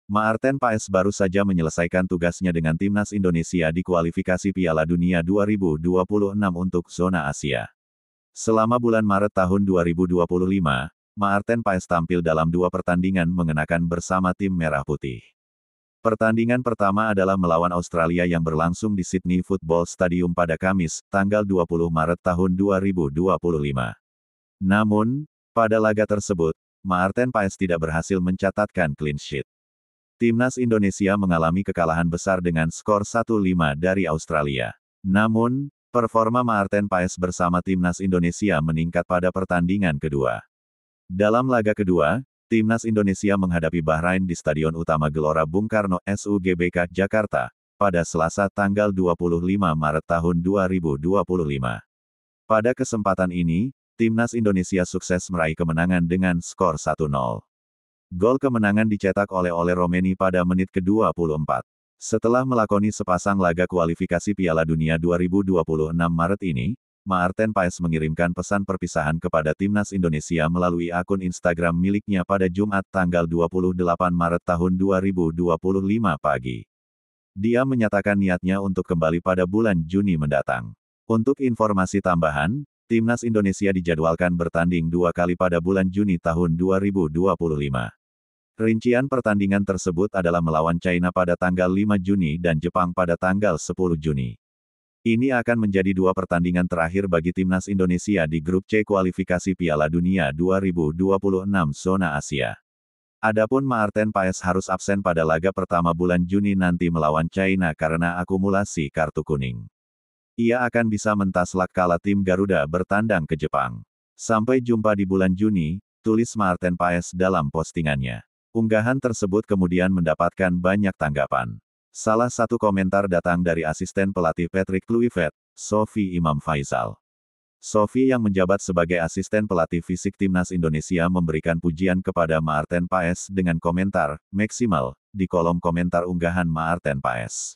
Maarten Paes baru saja menyelesaikan tugasnya dengan timnas Indonesia di kualifikasi Piala Dunia 2026 untuk zona Asia. Selama bulan Maret tahun 2025, Maarten Paes tampil dalam 2 pertandingan mengenakan bersama tim Merah Putih. Pertandingan pertama adalah melawan Australia yang berlangsung di Sydney Football Stadium pada Kamis, tanggal 20 Maret tahun 2025. Namun, pada laga tersebut, Maarten Paes tidak berhasil mencatatkan clean sheet. Timnas Indonesia mengalami kekalahan besar dengan skor 1-5 dari Australia. Namun, performa Maarten Paes bersama timnas Indonesia meningkat pada pertandingan kedua. Dalam laga kedua, timnas Indonesia menghadapi Bahrain di Stadion Utama Gelora Bung Karno SUGBK Jakarta, pada Selasa tanggal 25 Maret tahun 2025. Pada kesempatan ini, timnas Indonesia sukses meraih kemenangan dengan skor 1-0. Gol kemenangan dicetak oleh Romeni pada menit ke-24. Setelah melakoni sepasang laga kualifikasi Piala Dunia 2026 Maret ini, Maarten Paes mengirimkan pesan perpisahan kepada timnas Indonesia melalui akun Instagram miliknya pada Jumat tanggal 28 Maret tahun 2025 pagi. Dia menyatakan niatnya untuk kembali pada bulan Juni mendatang. Untuk informasi tambahan, timnas Indonesia dijadwalkan bertanding 2 kali pada bulan Juni tahun 2025. Rincian pertandingan tersebut adalah melawan China pada tanggal 5 Juni dan Jepang pada tanggal 10 Juni. Ini akan menjadi 2 pertandingan terakhir bagi timnas Indonesia di grup C kualifikasi Piala Dunia 2026 zona Asia. Adapun Maarten Paes harus absen pada laga pertama bulan Juni nanti melawan China karena akumulasi kartu kuning. Ia akan bisa mentaslak kala tim Garuda bertandang ke Jepang. Sampai jumpa di bulan Juni, tulis Maarten Paes dalam postingannya. Unggahan tersebut kemudian mendapatkan banyak tanggapan. Salah satu komentar datang dari asisten pelatih Patrick Kluivert, Sophie Imam Faisal. Sophie yang menjabat sebagai asisten pelatih fisik timnas Indonesia memberikan pujian kepada Maarten Paes dengan komentar, "maksimal," di kolom komentar unggahan Maarten Paes.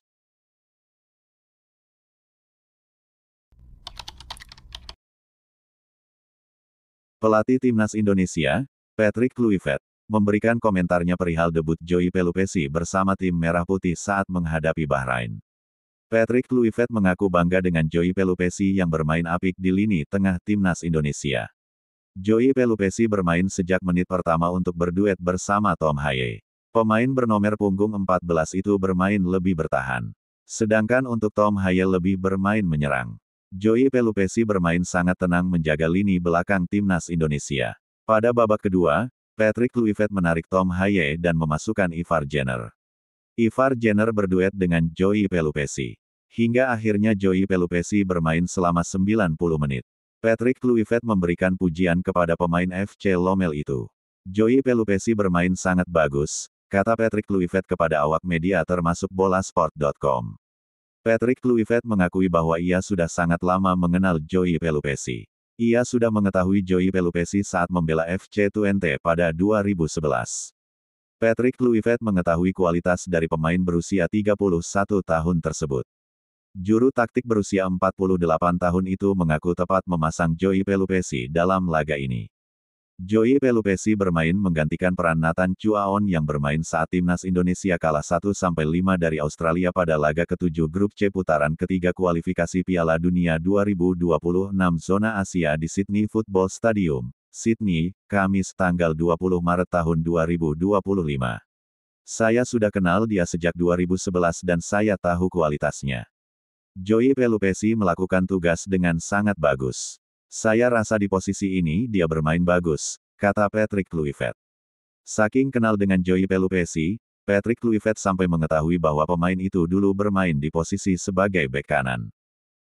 Pelatih timnas Indonesia, Patrick Kluivert, memberikan komentarnya perihal debut Joey Pelupessy bersama tim Merah Putih saat menghadapi Bahrain. Patrick Kluivert mengaku bangga dengan Joey Pelupessy yang bermain apik di lini tengah timnas Indonesia. Joey Pelupessy bermain sejak menit pertama untuk berduet bersama Tom Haye. Pemain bernomor punggung 14 itu bermain lebih bertahan. Sedangkan untuk Tom Haye lebih bermain menyerang. Joey Pelupessy bermain sangat tenang menjaga lini belakang timnas Indonesia. Pada babak kedua, Patrick Kluivert menarik Tom Haye dan memasukkan Ivar Jenner. Ivar Jenner berduet dengan Joey Pelupessy. Hingga akhirnya Joey Pelupessy bermain selama 90 menit. Patrick Kluivert memberikan pujian kepada pemain FC Lommel itu. Joey Pelupessy bermain sangat bagus, kata Patrick Kluivert kepada awak media termasuk bolasport.com. Patrick Kluivert mengakui bahwa ia sudah sangat lama mengenal Joey Pelupessy. Ia sudah mengetahui Joey Pelupessy saat membela FC Twente pada 2011. Patrick Kluivert mengetahui kualitas dari pemain berusia 31 tahun tersebut. Juru taktik berusia 48 tahun itu mengaku tepat memasang Joey Pelupessy dalam laga ini. Joey Pelupessy bermain menggantikan peran Nathan Chuaon yang bermain saat timnas Indonesia kalah 1-5 dari Australia pada laga ke-7 grup C putaran ketiga kualifikasi Piala Dunia 2026 zona Asia di Sydney Football Stadium, Sydney, Kamis tanggal 20 Maret tahun 2025. Saya sudah kenal dia sejak 2011 dan saya tahu kualitasnya. Joey Pelupessy melakukan tugas dengan sangat bagus. Saya rasa di posisi ini dia bermain bagus, kata Patrick Kluivert. Saking kenal dengan Joey Pelupessy, Patrick Kluivert sampai mengetahui bahwa pemain itu dulu bermain di posisi sebagai bek kanan.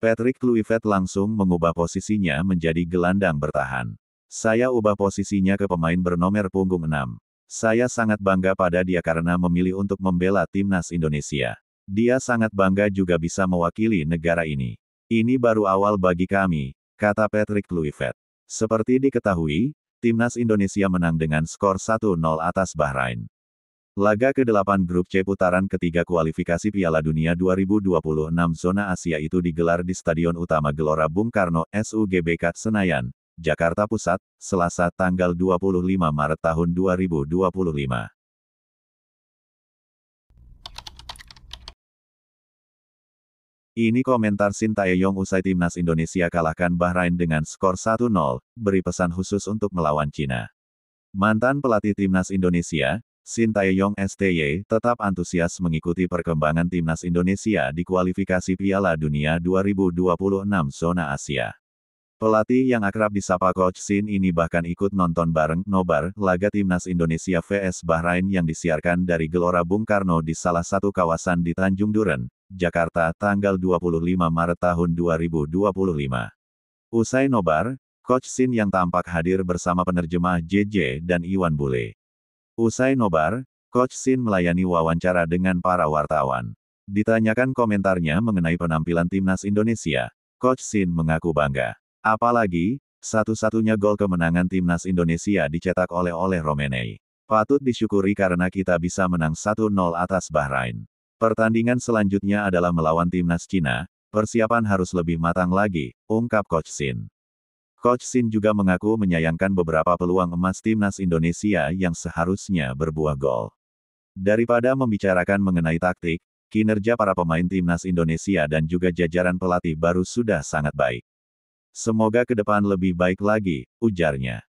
Patrick Kluivert langsung mengubah posisinya menjadi gelandang bertahan. Saya ubah posisinya ke pemain bernomor punggung 6. Saya sangat bangga pada dia karena memilih untuk membela timnas Indonesia. Dia sangat bangga juga bisa mewakili negara ini. Ini baru awal bagi kami, kata Patrick Kluivert. Seperti diketahui, timnas Indonesia menang dengan skor 1-0 atas Bahrain. Laga ke-8 grup C putaran ketiga kualifikasi Piala Dunia 2026 zona Asia itu digelar di Stadion Utama Gelora Bung Karno SUGBK Senayan, Jakarta Pusat, Selasa tanggal 25 Maret tahun 2025. Ini komentar Shin Tae-yong usai timnas Indonesia kalahkan Bahrain dengan skor 1-0, beri pesan khusus untuk melawan Cina. Mantan pelatih timnas Indonesia, Shin Tae-yong STY, tetap antusias mengikuti perkembangan timnas Indonesia di kualifikasi Piala Dunia 2026 zona Asia. Pelatih yang akrab disapa Coach Shin ini bahkan ikut nonton bareng nobar laga timnas Indonesia vs Bahrain yang disiarkan dari Gelora Bung Karno di salah satu kawasan di Tanjung Duren, Jakarta tanggal 25 Maret tahun 2025. Usai nobar, Coach Shin yang tampak hadir bersama penerjemah JJ dan Iwan Bule. Usai nobar, Coach Shin melayani wawancara dengan para wartawan. Ditanyakan komentarnya mengenai penampilan timnas Indonesia, Coach Shin mengaku bangga. Apalagi, satu-satunya gol kemenangan timnas Indonesia dicetak oleh Romenei. Patut disyukuri karena kita bisa menang 1-0 atas Bahrain. Pertandingan selanjutnya adalah melawan timnas Cina, persiapan harus lebih matang lagi, ungkap Coach Shin. Coach Shin juga mengaku menyayangkan beberapa peluang emas timnas Indonesia yang seharusnya berbuah gol. Daripada membicarakan mengenai taktik, kinerja para pemain timnas Indonesia dan juga jajaran pelatih baru sudah sangat baik. Semoga ke depan lebih baik lagi, ujarnya.